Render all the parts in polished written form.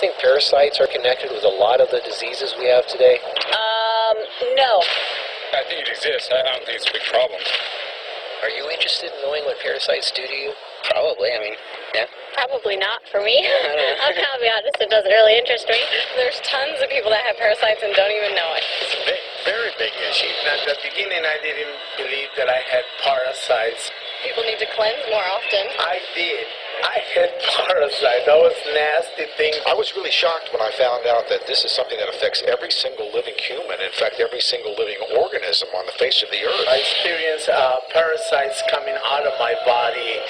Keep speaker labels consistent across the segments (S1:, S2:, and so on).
S1: think parasites are connected with a lot of the diseases we have today?
S2: No.
S3: I think it exists. I don't think it's a big problem.
S1: Are you interested in knowing what parasites do to you?
S4: Probably, yeah.
S2: Probably not for me. I'll be honest, it doesn't really interest me. There's tons of people that have parasites and don't even know it.
S5: It's a very big issue. At the beginning, I didn't believe that I had parasites.
S2: People need to cleanse more often.
S5: I did. I had parasites. That was nasty thing.
S6: I was really shocked when I found out that this is something that affects every single living human. In fact, every single living organism on the face of the earth.
S5: I experienced parasites coming out of my body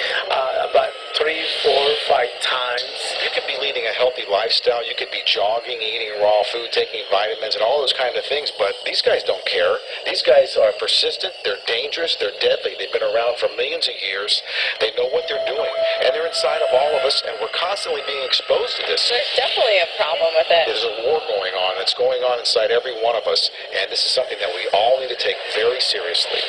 S5: about 3, 4, 5 times.
S6: You could be leading a healthy lifestyle. You could be jogging, eating raw food, taking vitamins, and all those kind of things. But these guys don't care. These guys are persistent. They're dangerous. They're deadly. They've been around for millions of years. They know what they're doing. And they're inside of all of us, and we're constantly being exposed to this.
S2: There's definitely a problem with it.
S6: There's a war going on that's going on inside every one of us, and this is something that we all need to take very seriously.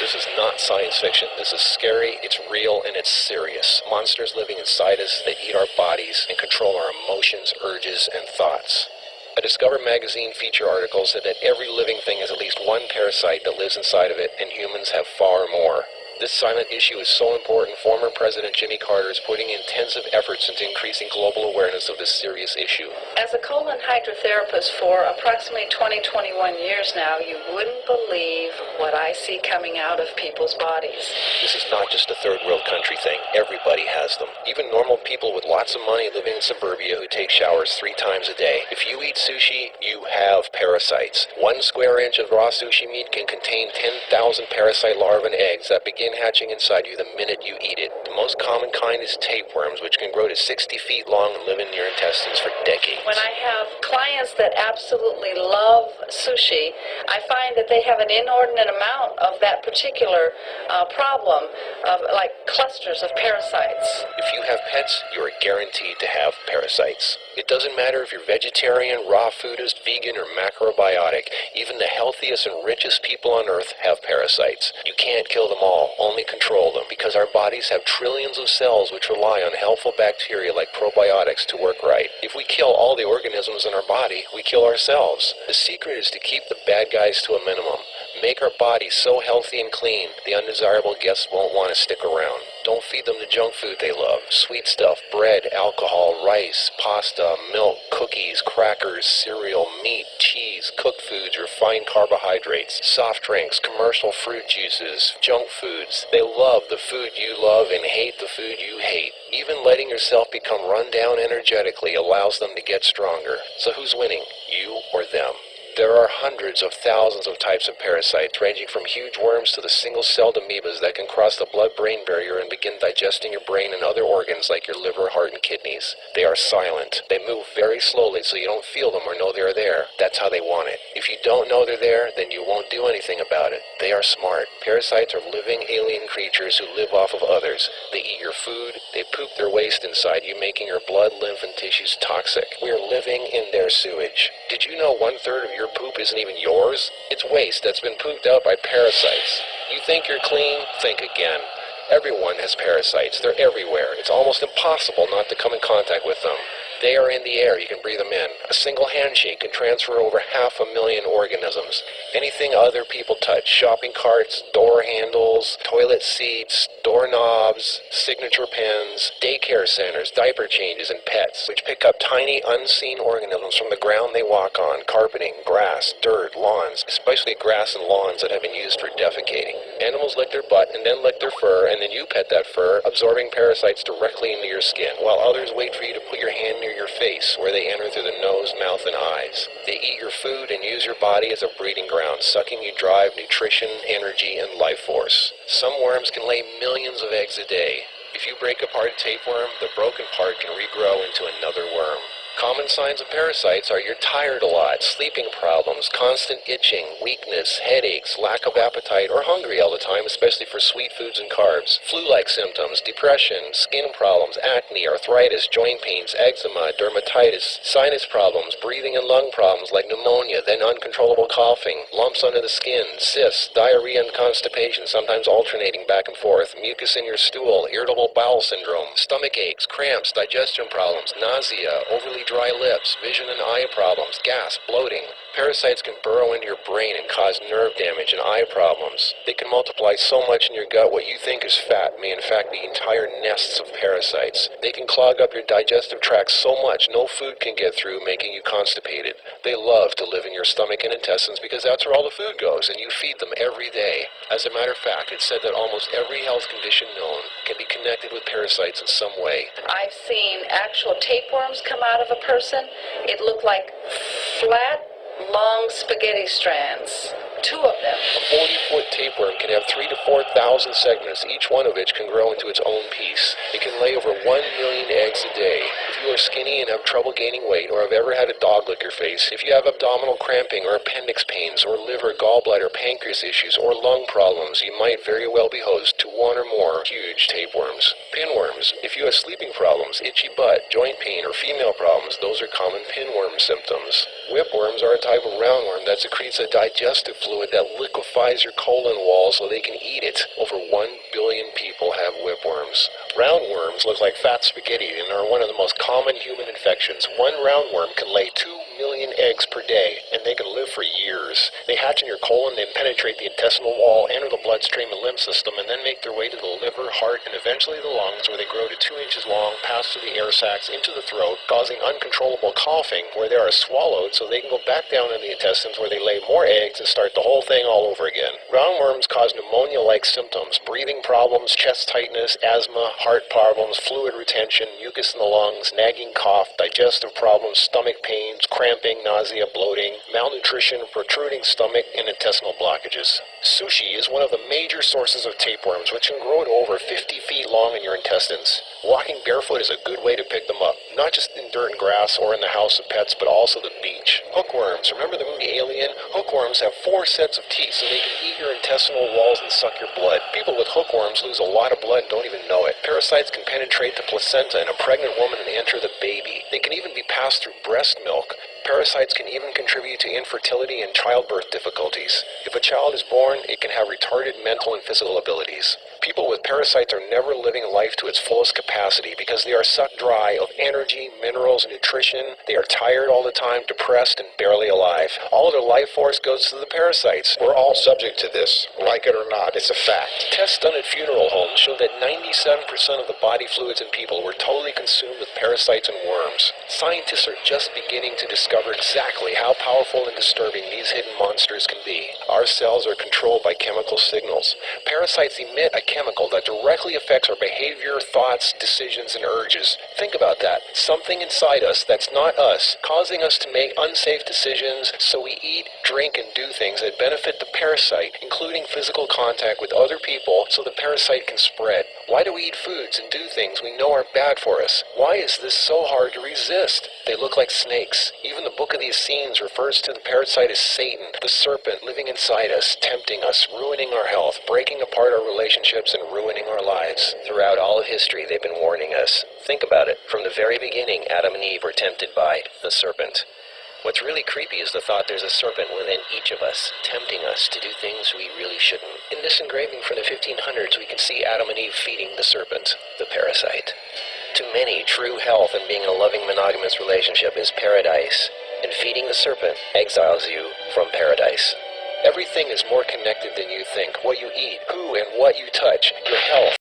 S1: This is not science fiction. This is scary, it's real, and it's serious. Monsters living inside us that eat our bodies and control our emotions, urges, and thoughts. A Discover magazine feature article said that every living thing has at least one parasite that lives inside of it, and humans have far more. This silent issue is so important, former President Jimmy Carter is putting intensive efforts into increasing global awareness of this serious issue.
S7: As a colon hydrotherapist for approximately 21 years now, you wouldn't believe what I see coming out of people's bodies.
S1: This is not just a third world country thing. Everybody has them. Even normal people with lots of money living in suburbia who take showers 3 times a day. If you eat sushi, you have parasites. 1 square inch of raw sushi meat can contain 10,000 parasite larvae and eggs that begin hatching inside you the minute you eat it. The most common kind is tapeworms, which can grow to 60 feet long and live in your intestines for decades.
S7: When I have clients that absolutely love sushi, I find that they have an inordinate amount of that particular problem of like clusters of parasites.
S1: If you have pets, you are guaranteed to have parasites. It doesn't matter if you're vegetarian, raw foodist, vegan, or macrobiotic. Even the healthiest and richest people on earth have parasites. You can't kill them all, only control them, because our bodies have trillions of cells which rely on helpful bacteria like probiotics to work right. If we kill all the organisms in our body, we kill ourselves. The secret is to keep the bad guys to a minimum. Make our bodies so healthy and clean, the undesirable guests won't want to stick around. Don't feed them the junk food they love. Sweet stuff, bread, alcohol, rice, pasta, milk, cookies, crackers, cereal, meat, cheese, cooked foods, refined carbohydrates, soft drinks, commercial fruit juices, junk foods. They love the food you love and hate the food you hate. Even letting yourself become run down energetically allows them to get stronger. So who's winning, you or them? There are hundreds of thousands of types of parasites, ranging from huge worms to the single-celled amoebas that can cross the blood-brain barrier and begin digesting your brain and other organs like your liver, heart, and kidneys. They are silent. They move very slowly so you don't feel them or know they're there. That's how they want it. If you don't know they're there, then you won't do anything about it. They are smart. Parasites are living alien creatures who live off of others. They eat your food. They poop their waste inside you, making your blood, lymph, and tissues toxic. We are living in their sewage. Did you know 1/3 of your poop isn't even yours? It's waste that's been pooped out by parasites. You think you're clean? Think again. Everyone has parasites. They're everywhere. It's almost impossible not to come in contact with them. They are in the air. You can breathe them in. A single handshake can transfer over 500,000 organisms. Anything other people touch, shopping carts, door handles, toilet seats, doorknobs, signature pens, daycare centers, diaper changes, and pets, which pick up tiny, unseen organisms from the ground they walk on, carpeting, grass, dirt, lawns, especially grass and lawns that have been used for defecating. Animals lick their butt and then lick their fur, and then you pet that fur, absorbing parasites directly into your skin, while others wait for you to put your hand near your face, where they enter through the nose, mouth, and eyes. They eat your food and use your body as a breeding ground, sucking you dry of nutrition, energy, and life force. Some worms can lay millions of eggs a day. If you break apart a tapeworm, the broken part can regrow into another worm. Common signs of parasites are you're tired a lot, sleeping problems, constant itching, weakness, headaches, lack of appetite, or hungry all the time, especially for sweet foods and carbs, flu-like symptoms, depression, skin problems, acne, arthritis, joint pains, eczema, dermatitis, sinus problems, breathing and lung problems like pneumonia, then uncontrollable coughing, lumps under the skin, cysts, diarrhea and constipation, sometimes alternating back and forth, mucus in your stool, irritable bowel syndrome, stomach aches, cramps, digestion problems, nausea, overly dry lips, vision and eye problems, gas, bloating. Parasites can burrow into your brain and cause nerve damage and eye problems. They can multiply so much in your gut what you think is fat may in fact be entire nests of parasites. They can clog up your digestive tract so much no food can get through, making you constipated. They love to live in your stomach and intestines because that's where all the food goes, and you feed them every day. As a matter of fact, it's said that almost every health condition known can be connected with parasites in some way.
S7: I've seen actual tapeworms come out of a person. It looked like flat, long spaghetti strands. 2 of them.
S1: A 40-foot tapeworm can have 3,000 to 4,000 segments, each one of which can grow into its own piece. It can lay over 1 million eggs a day. If you are skinny and have trouble gaining weight, or have ever had a dog lick your face, if you have abdominal cramping or appendix pains, or liver, gallbladder, pancreas issues, or lung problems, you might very well be host to 1 or more huge tapeworms. Pinworms. If you have sleeping problems, itchy butt, joint pain, or female problems, those are common pinworm symptoms. Whipworms are a type of roundworm that secretes a digestive fluid that liquefies your colon wall so they can eat it. Over 1 billion people have whipworms. Roundworms look like fat spaghetti and are one of the most common human infections. One roundworm can lay 2 million eggs per day, and they can live for years. They hatch in your colon, then penetrate the intestinal wall, enter the bloodstream and lymph system, and then make their way to the liver, heart, and eventually the lungs, where they grow to 2 inches long, pass through the air sacs into the throat, causing uncontrollable coughing, where they are swallowed so they can go back down in the intestines, where they lay more eggs and start the whole thing all over again. Roundworms cause pneumonia-like symptoms, breathing problems, chest tightness, asthma, heart problems, fluid retention, mucus in the lungs, nagging cough, digestive problems, stomach pains, cramping, nausea, bloating, malnutrition, protruding stomach, and intestinal blockages. Sushi is one of the major sources of tapeworms, which can grow to over 50 feet long in your intestines. Walking barefoot is a good way to pick them up, not just in dirt and grass or in the house of pets, but also the beach. Hookworms. Remember the movie Alien? Hookworms have 4 sets of teeth, so they can eat your intestinal walls and suck your blood. People with hookworms lose a lot of blood and don't even know it. Parasites can penetrate the placenta in a pregnant woman and enter the baby. They can even be passed through breast milk. Parasites can even contribute to infertility and childbirth difficulties. If a child is born, it can have retarded mental and physical abilities. People with parasites are never living life to its fullest capacity because they are sucked dry of energy, minerals, and nutrition. They are tired all the time, depressed, and barely alive. All of their life force goes to the parasites.
S6: We're all subject to this, like it or not. It's a fact.
S1: Tests done at funeral homes show that 97% of the body fluids in people were totally consumed with parasites and worms. Scientists are just beginning to discover exactly how powerful and disturbing these hidden monsters can be. Our cells are controlled by chemical signals. Parasites emit a chemical that directly affects our behavior, thoughts, decisions, and urges. Think about that. Something inside us that's not us, causing us to make unsafe decisions, so we eat, drink, and do things that benefit the parasite, including physical contact with other people, so the parasite can spread. Why do we eat foods and do things we know are bad for us? Why is this so hard to resist? They look like snakes. Even the Book of the Essenes refers to the parasite as Satan, the serpent living inside us, tempting us, ruining our health, breaking apart our relationships, and ruining our lives. Throughout all of history, they've been warning us. Think about it. From the very beginning, Adam and Eve were tempted by the serpent. What's really creepy is the thought there's a serpent within each of us, tempting us to do things we really shouldn't. In this engraving from the 1500s, we can see Adam and Eve feeding the serpent, the parasite. To many, true health and being in a loving monogamous relationship is paradise, and feeding the serpent exiles you from paradise. Everything is more connected than you think. What you eat, who and what you touch, your health.